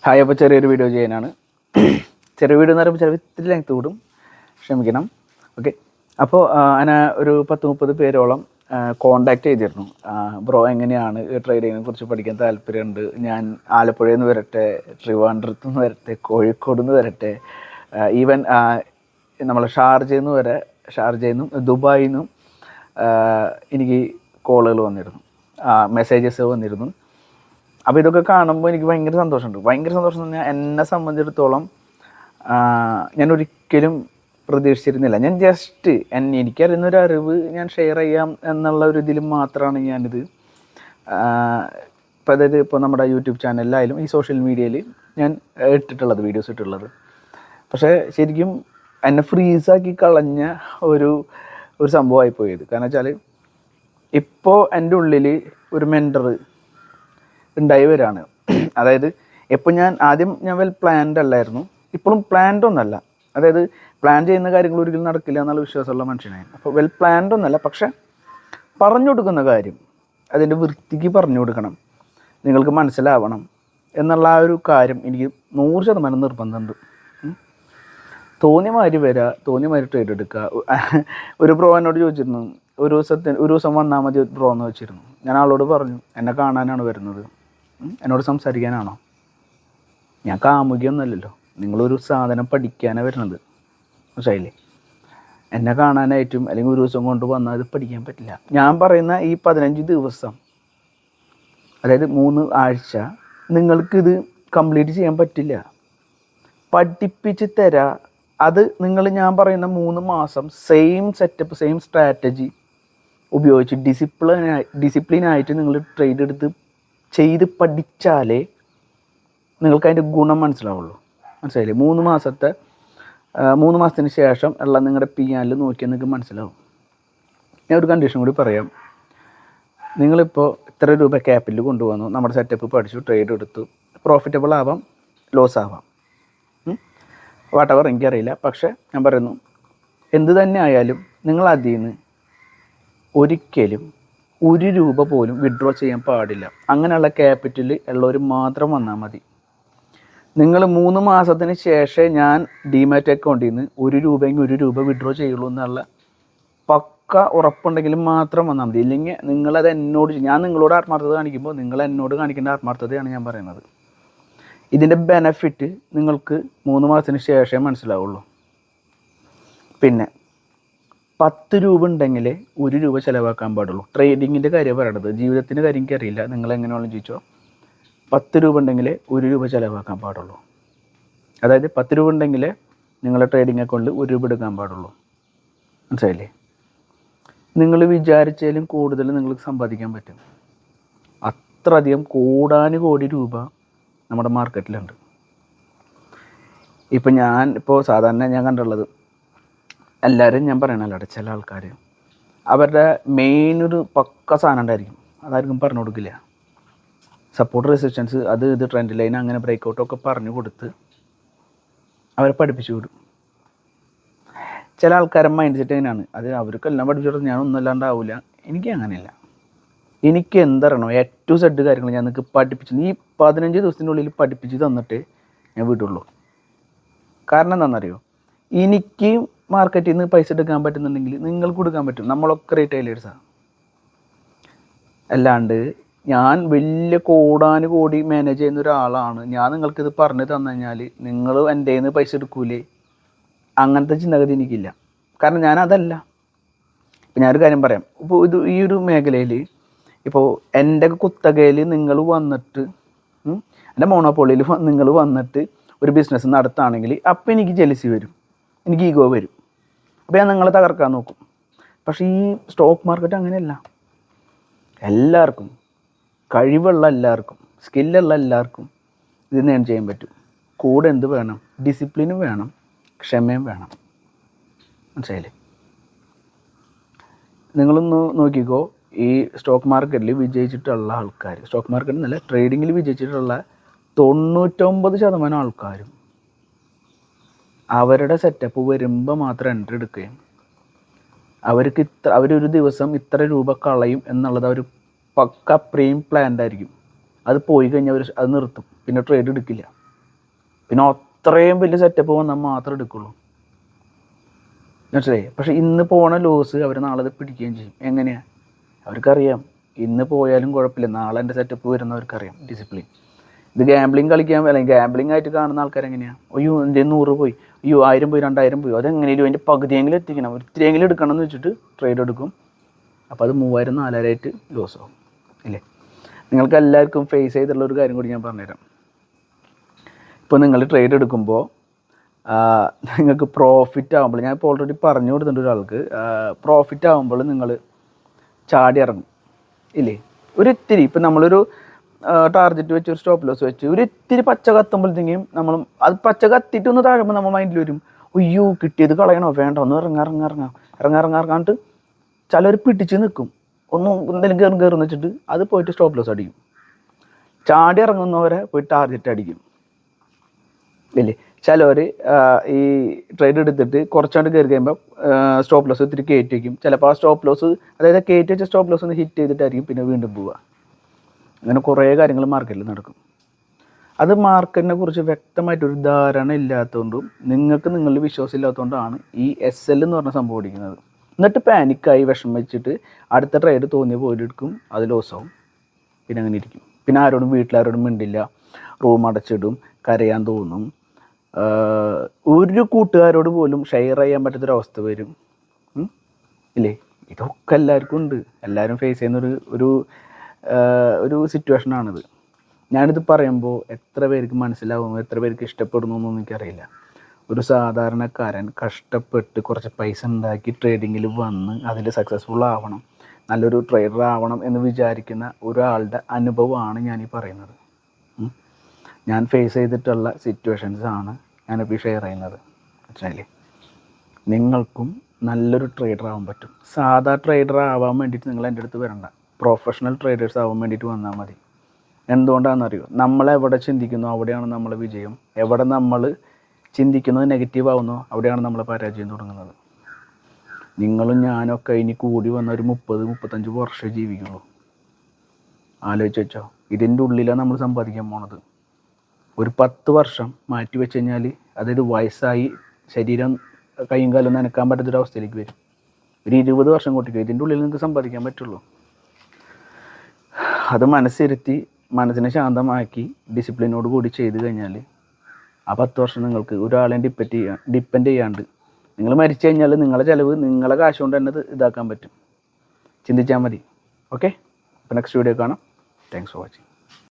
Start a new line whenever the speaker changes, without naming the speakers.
Hi. അപ്പോൾ ചെറിയൊരു video ചെയ്യാനാണ്. ചെറിയ വീഡിയോ എന്ന് പറയുമ്പോൾ ചിലപ്പോൾ ഇത്തിരി ലെങ്ത് കൂടും, ക്ഷമിക്കണം. ഓക്കെ. അപ്പോൾ അങ്ങനെ ഒരു 10-30 പേരോളം കോണ്ടാക്ട് ചെയ്തിരുന്നു. ബ്രോ എങ്ങനെയാണ് ട്രേഡിങ്ങിനെ കുറിച്ച് പഠിക്കാൻ താല്പര്യമുണ്ട്, ഞാൻ ആലപ്പുഴയിൽ നിന്ന് വരട്ടെ, ട്രിവാൻഡ്രത്ത് നിന്ന് വരട്ടെ, കോഴിക്കോട് നിന്ന് വരട്ടെ, ഈവൻ നമ്മൾ ഷാർജയിൽ നിന്നും ദുബായിൽ നിന്നും എനിക്ക് കോളുകൾ വന്നിരുന്നു, മെസ്സേജസ് വന്നിരുന്നു. അപ്പോൾ ഇതൊക്കെ കാണുമ്പോൾ എനിക്ക് ഭയങ്കര സന്തോഷമുണ്ട്. ഭയങ്കര സന്തോഷം എന്ന് പറഞ്ഞാൽ എന്നെ സംബന്ധിച്ചിടത്തോളം ഞാൻ ഒരിക്കലും പ്രതീക്ഷിച്ചിരുന്നില്ല. ഞാൻ ജസ്റ്റ് എനിക്കറിയുന്നൊരു അറിവ് ഞാൻ ഷെയർ ചെയ്യാം എന്നുള്ള ഒരു ഇതിൽ മാത്രമാണ് ഞാനിത് ഇപ്പോൾ അതായത് ഇപ്പോൾ നമ്മുടെ യൂട്യൂബ് ചാനലിലായാലും ഈ സോഷ്യൽ മീഡിയയിൽ ഞാൻ വീഡിയോസ് ഇട്ടിട്ടുള്ളത്. പക്ഷേ ശരിക്കും എന്നെ ഫ്രീസാക്കി കളഞ്ഞ ഒരു സംഭവമായി പോയത്. കാരണം വെച്ചാൽ ഇപ്പോൾ എൻ്റെ ഉള്ളിൽ ഒരു മെൻറ്റർ ഉണ്ടായി വരികയാണ്. അതായത് ഇപ്പോൾ ഞാൻ വെൽ പ്ലാൻഡ് അല്ലായിരുന്നു, ഇപ്പോഴും പ്ലാൻഡ് ഒന്നല്ല. അതായത് പ്ലാൻ ചെയ്യുന്ന കാര്യങ്ങൾ ഒരിക്കലും നടക്കില്ല എന്നുള്ള വിശ്വാസമുള്ള മനുഷ്യനായിരുന്നു. അപ്പോൾ വെൽ പ്ലാൻഡ് ഒന്നല്ല, പക്ഷെ പറഞ്ഞു കൊടുക്കുന്ന കാര്യം അതിൻ്റെ വൃത്തിക്ക് പറഞ്ഞു കൊടുക്കണം, നിങ്ങൾക്ക് മനസ്സിലാവണം എന്നുള്ള ആ ഒരു കാര്യം എനിക്ക് 100% നിർബന്ധമുണ്ട്. തോന്നിയ മാതിരി വരിക, തോന്നിയ മാതിരി ട്രേഡ് എടുക്കുക. ഒരു ബ്രോ എന്നോട് ചോദിച്ചിരുന്നു, ഒരു ദിവസം വന്നാൽ മതി ബ്രോ എന്ന് വെച്ചിരുന്നു. ഞാൻ ആളോട് പറഞ്ഞു, എന്നെ കാണാനാണ് വരുന്നത്, എന്നോട് സംസാരിക്കാനാണോ? ഞാൻ കാമുകിയൊന്നുമല്ലല്ലോ, നിങ്ങളൊരു സാധനം പഠിക്കാനാണ് വരുന്നത്, മനസ്സിലായില്ലേ? എന്നെ കാണാനായിട്ടും അല്ലെങ്കിൽ ഒരു ദിവസം കൊണ്ട് വന്നാൽ അത് പഠിക്കാൻ പറ്റില്ല. ഞാൻ പറയുന്ന ഈ 15 ദിവസം, അതായത് 3 ആഴ്ച നിങ്ങൾക്കിത് കംപ്ലീറ്റ് ചെയ്യാൻ പറ്റില്ല. പഠിപ്പിച്ച് തരാ അത് ഞാൻ പറയുന്ന 3 മാസം സെയിം സെറ്റപ്പ്, സെയിം സ്ട്രാറ്റജി ഉപയോഗിച്ച് ഡിസിപ്ലിനായിട്ട് നിങ്ങൾ ട്രേഡ് എടുത്ത് ചെയ്ത് പഠിച്ചാലേ നിങ്ങൾക്ക് അതിൻ്റെ ഗുണം മനസ്സിലാവുള്ളൂ, മനസ്സിലായില്ലേ? 3 മാസത്തിന് ശേഷം ഉള്ള നിങ്ങളുടെ PNL നോക്കിയാൽ നിങ്ങൾക്ക് മനസ്സിലാവും. ഞാൻ ഒരു കണ്ടീഷൻ കൂടി പറയാം. നിങ്ങളിപ്പോൾ ഇത്ര രൂപ ക്യാപിറ്റൽ കൊണ്ടുവന്നു, നമ്മുടെ സെറ്റപ്പ് പഠിച്ചു, ട്രേഡ് എടുത്തു, പ്രോഫിറ്റബിൾ ആവാം, ലോസ് ആവാം, വാട്ടവർ എനിക്കറിയില്ല. പക്ഷേ ഞാൻ പറയുന്നു, എന്ത് തന്നെ ആയാലും നിങ്ങൾ അതിൽ നിന്ന് ഒരിക്കലും 1 രൂപ പോലും വിഡ്രോ ചെയ്യാൻ പാടില്ല. അങ്ങനെയുള്ള ക്യാപിറ്റൽ ഉള്ളവർ മാത്രം വന്നാൽ മതി. നിങ്ങൾ 3 മാസത്തിന് ശേഷം ഞാൻ ഡിമാറ്റ് അക്കൗണ്ടിൽ നിന്ന് 1 രൂപയെങ്കിൽ 1 രൂപ വിഡ്രോ ചെയ്യുള്ളൂ എന്നുള്ള പക്ക ഉറപ്പുണ്ടെങ്കിൽ മാത്രം വന്നാൽ മതി. ഇല്ലെങ്കിൽ നിങ്ങളത് ഞാൻ നിങ്ങളോട് ആത്മാർത്ഥത കാണിക്കുമ്പോൾ നിങ്ങൾ എന്നോട് കാണിക്കേണ്ട ആത്മാർത്ഥതയാണ് ഞാൻ പറയുന്നത്. ഇതിൻ്റെ ബെനഫിറ്റ് നിങ്ങൾക്ക് 3 മാസത്തിന് ശേഷമേ മനസ്സിലാവുള്ളൂ. പിന്നെ 10 രൂപ ഉണ്ടെങ്കിൽ 1 രൂപ ചിലവാക്കാൻ പാടുള്ളൂ. ട്രേഡിങ്ങിൻ്റെ കാര്യം പറയണത്, ജീവിതത്തിൻ്റെ കാര്യം എനിക്കറിയില്ല, നിങ്ങളെങ്ങനെയാണെന്ന് ചോദിച്ചോ. 10 രൂപ ഉണ്ടെങ്കിൽ 1 രൂപ ചിലവാക്കാൻ പാടുള്ളൂ. അതായത് 10 രൂപ ഉണ്ടെങ്കിൽ നിങ്ങളുടെ ട്രേഡിംഗ് അക്കൗണ്ടിൽ 1 രൂപ എടുക്കാൻ പാടുള്ളൂ, മനസ്സിലായില്ലേ? നിങ്ങൾ വിചാരിച്ചാലും കൂടുതൽ നിങ്ങൾക്ക് സമ്പാദിക്കാൻ പറ്റും. അത്രയധികം കോടാനുകോടി രൂപ നമ്മുടെ മാർക്കറ്റിലുണ്ട്. ഇപ്പോൾ സാധാരണ ഞാൻ കണ്ടുള്ളത്, എല്ലാവരും ഞാൻ പറയണല്ലോ, ചില ആൾക്കാർ അവരുടെ മെയിൻ ഒരു പക്ക സാധനം ഉണ്ടായിരിക്കും, അതായിരിക്കും പറഞ്ഞു കൊടുക്കില്ല. സപ്പോർട്ട്, റെസിസ്റ്റൻസ്, ഇത് ട്രെൻഡ് ലൈൻ, അങ്ങനെ ബ്രേക്കൗട്ടൊക്കെ പറഞ്ഞു കൊടുത്ത് അവരെ പഠിപ്പിച്ചു വിടും. ചില ആൾക്കാരുടെ മൈൻഡ് സെറ്റ് എങ്ങനെയാണ്, അത് അവർക്കെല്ലാം പഠിപ്പിച്ചിട്ട് ഞാൻ ഒന്നുമല്ലാണ്ടാവില്ല. എനിക്ക് അങ്ങനെയല്ല. എനിക്ക് എന്തറിയണോ A to Z കാര്യങ്ങൾ ഞാൻ നിങ്ങൾക്ക് പഠിപ്പിച്ചു, ഈ 15 ദിവസത്തിനുള്ളിൽ പഠിപ്പിച്ച് തന്നിട്ട് ഞാൻ വിടുള്ളൂ. കാരണം എന്താണെന്നറിയോ, എനിക്ക് മാർക്കറ്റിൽ നിന്ന് പൈസ എടുക്കാൻ പറ്റുന്നുണ്ടെങ്കിൽ നിങ്ങൾക്ക് കൊടുക്കാൻ പറ്റും. നമ്മളൊക്കെ റീറ്റെയിലേഴ്സാണ്. അല്ലാണ്ട് ഞാൻ വലിയ കോടാനുകോടി മാനേജ് ചെയ്യുന്ന ഒരാളാണ്, ഞാൻ നിങ്ങൾക്കിത് പറഞ്ഞു തന്നു കഴിഞ്ഞാൽ നിങ്ങൾ എൻ്റെ കയ്യിൽ നിന്ന് പൈസ എടുക്കൂലേ, അങ്ങനത്തെ ചിന്തഗതി എനിക്കില്ല. കാരണം ഞാനതല്ല. ഇപ്പം ഞാനൊരു കാര്യം പറയാം. ഇപ്പോൾ ഈ ഒരു മേഖലയിൽ ഇപ്പോൾ എൻ്റെ കുത്തകയിൽ നിങ്ങൾ വന്നിട്ട്, എൻ്റെ മോണോപോളിയിൽ നിങ്ങൾ വന്നിട്ട് ഒരു ബിസിനസ് നടത്തുകയാണെങ്കിൽ അപ്പം എനിക്ക് ജെലസി വരും, എനിക്ക് ഈഗോ വരും. അപ്പോൾ ഞാൻ നിങ്ങളെ തകർക്കാൻ നോക്കും. പക്ഷേ ഈ സ്റ്റോക്ക് മാർക്കറ്റ് അങ്ങനെയല്ല. എല്ലാവർക്കും, കഴിവുള്ള എല്ലാവർക്കും, സ്കില്ലുള്ള എല്ലാവർക്കും ഇത് നേടാൻ ചെയ്യാൻ പറ്റും. കൂടെ എന്ത് വേണം? ഡിസിപ്ലിനും വേണം, ക്ഷമയും വേണം, മനസ്സിലായില്ലേ? നിങ്ങളൊന്ന് നോക്കിക്കോ, ഈ സ്റ്റോക്ക് മാർക്കറ്റിൽ വിജയിച്ചിട്ടുള്ള ആൾക്കാർ, സ്റ്റോക്ക് മാർക്കറ്റിൽ നല്ല ട്രേഡിങ്ങിൽ വിജയിച്ചിട്ടുള്ള 99% ആൾക്കാരും അവരുടെ സെറ്റപ്പ് വരുമ്പോൾ മാത്രം എൻട്രി എടുക്കുകയും അവരൊരു ദിവസം ഇത്ര രൂപ കളയും എന്നുള്ളത് അവർ പക്ക പ്രീം പ്ലാൻഡ് ആയിരിക്കും. അത് പോയി കഴിഞ്ഞാൽ അത് നിർത്തും, പിന്നെ ട്രേഡ് എടുക്കില്ല. പിന്നെ അത്രയും വലിയ സെറ്റപ്പ് വന്നാൽ മാത്രമേ എടുക്കുള്ളൂ. മനസ്സിലായി? പക്ഷേ ഇന്ന് പോണ ലോസ് അവർ നാളെ അത് പിടിക്കുകയും ചെയ്യും. എങ്ങനെയാണ്? അവർക്കറിയാം ഇന്ന് പോയാലും കുഴപ്പമില്ല, നാളെ എൻ്റെ സെറ്റപ്പ് വരുന്നവർക്കറിയാം. ഡിസിപ്ലിൻ. ഇത് ഗാംബ്ലിങ് കളിക്കാൻ അല്ലെങ്കിൽ ഗാംബ്ലിങ് ആയിട്ട് കാണുന്ന ആൾക്കാരെങ്ങനെയാണ്? അയ്യോ എൻ്റെ 100 പോയി, അയ്യോ 1000 പോയി, 2000 പോയി, അതെങ്ങനെയും അതിൻ്റെ പകുതിയെങ്കിലും എത്തിക്കണം, ഒത്തിരിയെങ്കിലും എടുക്കണം എന്ന് വെച്ചിട്ട് ട്രേഡ് എടുക്കും. അപ്പോൾ അത് 3000 4000 ആയിട്ട് ലോസ് ആവും ഇല്ലേ? നിങ്ങൾക്ക് എല്ലാവർക്കും ഫേസ് ചെയ്തിട്ടുള്ള ഒരു കാര്യം കൂടി ഞാൻ പറഞ്ഞുതരാം. ഇപ്പോൾ നിങ്ങൾ ട്രേഡ് എടുക്കുമ്പോൾ നിങ്ങൾക്ക് പ്രോഫിറ്റ് ആകുമ്പോൾ, ഞാൻ ഇപ്പോൾ ഓൾറെഡി പറഞ്ഞു കൊടുത്തിട്ടുണ്ട് ഒരാൾക്ക്, പ്രോഫിറ്റ് ആകുമ്പോൾ നിങ്ങൾ ചാടി ഇറങ്ങും ഇല്ലേ? ഒരിത്തിരി ഇപ്പം നമ്മളൊരു ടാർഗറ്റ് വെച്ച് ഒരു സ്റ്റോപ്പ് ലോസ് വെച്ച് ഒരിത്തിരി പച്ച കത്തുമ്പോഴത്തേക്കും നമ്മൾ അത് പച്ച കത്തിയിട്ടൊന്ന് താഴുമ്പോൾ നമ്മൾ മൈൻഡിൽ വരും, അയ്യോ കിട്ടിയത് കളയണോ വേണ്ട, ഒന്ന് ഇറങ്ങാറിട്ട് ചിലർ പിടിച്ച് നിൽക്കും, ഒന്നും എന്തെങ്കിലും കയറുന്ന വെച്ചിട്ട് അത് പോയിട്ട് സ്റ്റോപ്പ് ലോസ് അടിക്കും. ചാടി ഇറങ്ങുന്നവരെ പോയി ടാർഗറ്റ് അടിക്കും ഇല്ലേ? ചിലവർ ഈ ട്രേഡ് എടുത്തിട്ട് കുറച്ചാണ്ട് കയറി കഴിയുമ്പോൾ സ്റ്റോപ്പ് ലോസ് ഒത്തിരി കയറ്റി വയ്ക്കും. ചിലപ്പോൾ ആ സ്റ്റോപ്പ് ലോസ്, അതായത് കയറ്റി വെച്ച സ്റ്റോപ്പ് ലോസ് ഒന്ന് ഹിറ്റ് ചെയ്തിട്ടായിരിക്കും പിന്നെ വീണ്ടും പോവുക. അങ്ങനെ കുറേ കാര്യങ്ങൾ മാർക്കറ്റിൽ നടക്കും. അത് മാർക്കറ്റിനെ കുറിച്ച് വ്യക്തമായിട്ടൊരു ധാരണ ഇല്ലാത്തതുകൊണ്ടും നിങ്ങൾക്ക് നിങ്ങളിൽ വിശ്വാസം ഇല്ലാത്തതുകൊണ്ടാണ് ഈ SL എന്ന് പറഞ്ഞ സംഭവം ഓടിക്കുന്നത്. എന്നിട്ട് പാനിക്കായി വിഷമിച്ചിട്ട് അടുത്ത ട്രേഡ് തോന്നിയ പോലെ എടുക്കും, അത് ലോസാവും, പിന്നെ അങ്ങനെ ഇരിക്കും. പിന്നെ വീട്ടിലാരോടും മിണ്ടില്ല, റൂം അടച്ചിടും, കരയാൻ തോന്നും, ഒരു കൂട്ടുകാരോട് പോലും ഷെയർ ചെയ്യാൻ പറ്റാത്തൊരവസ്ഥ വരും ഇല്ലേ? ഇതൊക്കെ എല്ലാവർക്കും ഉണ്ട്, എല്ലാവരും ഫേസ് ചെയ്യുന്ന ഒരു സിറ്റുവേഷനാണിത്. ഞാനിത് പറയുമ്പോൾ എത്ര പേർക്ക് മനസ്സിലാവുന്നു, എത്ര പേർക്ക് ഇഷ്ടപ്പെടുന്നു എന്നൊന്നും എനിക്കറിയില്ല. ഒരു സാധാരണക്കാരൻ കഷ്ടപ്പെട്ട് കുറച്ച് പൈസ ഉണ്ടാക്കി ട്രേഡിങ്ങിൽ വന്ന് അതിൽ സക്സസ്ഫുൾ ആവണം, നല്ലൊരു ട്രേഡർ ആവണം എന്ന് വിചാരിക്കുന്ന ഒരാളുടെ അനുഭവമാണ് ഞാനീ പറയുന്നത്. ഞാൻ ഫേസ് ചെയ്തിട്ടുള്ള സിറ്റുവേഷൻസാണ് ഞാനിപ്പോൾ ഷെയർ ചെയ്യുന്നത്. മനസ്സിലായില്ലേ? നിങ്ങൾക്കും നല്ലൊരു ട്രേഡർ ആവാൻ പറ്റും. സാധാ ട്രേഡർ ആവാൻ വേണ്ടിയിട്ട് നിങ്ങൾ എൻ്റെ അടുത്ത് വരണ്ട, പ്രൊഫഷണൽ ട്രേഡേഴ്സ് ആവാൻ വേണ്ടിയിട്ട് വന്നാൽ മതി. എന്തുകൊണ്ടാണെന്നറിയോ? നമ്മളെവിടെ ചിന്തിക്കുന്നോ അവിടെയാണ് നമ്മളെ വിജയം, എവിടെ നമ്മൾ ചിന്തിക്കുന്നത് നെഗറ്റീവ് ആവുന്നോ അവിടെയാണ് നമ്മളെ പരാജയം തുടങ്ങുന്നത്. നിങ്ങളും ഞാനൊക്കെ ഇനി കൂടി വന്ന ഒരു 30-35 വർഷം ജീവിക്കുള്ളൂ. ആലോചിച്ച് വെച്ചോ, ഇതിൻ്റെ ഉള്ളിലാണ് നമ്മൾ സമ്പാദിക്കാൻ പോണത്. ഒരു 10 വർഷം മാറ്റി വെച്ച് കഴിഞ്ഞാൽ അതൊരു വയസ്സായി ശരീരം കൈയും കാലും നനക്കാൻ പറ്റാത്തൊരവസ്ഥയിലേക്ക് വരും. ഒരു 20 വർഷം കൂട്ടിക്കോ, ഇതിൻ്റെ ഉള്ളിൽ നിങ്ങൾക്ക് സമ്പാദിക്കാൻ പറ്റുള്ളൂ. അത് മനസ്സിരുത്തി മനസ്സിനെ ശാന്തമാക്കി ഡിസിപ്ലിനോട് കൂടി ചെയ്ത് കഴിഞ്ഞാൽ ആ 10 വർഷം നിങ്ങൾക്ക് ഒരാളെയും ഡിപ്പെൻഡ് ചെയ്യാണ്ട്, നിങ്ങൾ മരിച്ചു കഴിഞ്ഞാൽ നിങ്ങളെ ചിലവ് നിങ്ങളെ കാശ് കൊണ്ട് തന്നെ ഇതാക്കാൻ പറ്റും. ചിന്തിച്ചാൽ മതി. ഓക്കെ, അപ്പോൾ നെക്സ്റ്റ് വീഡിയോ കാണാം. Thanks for watching.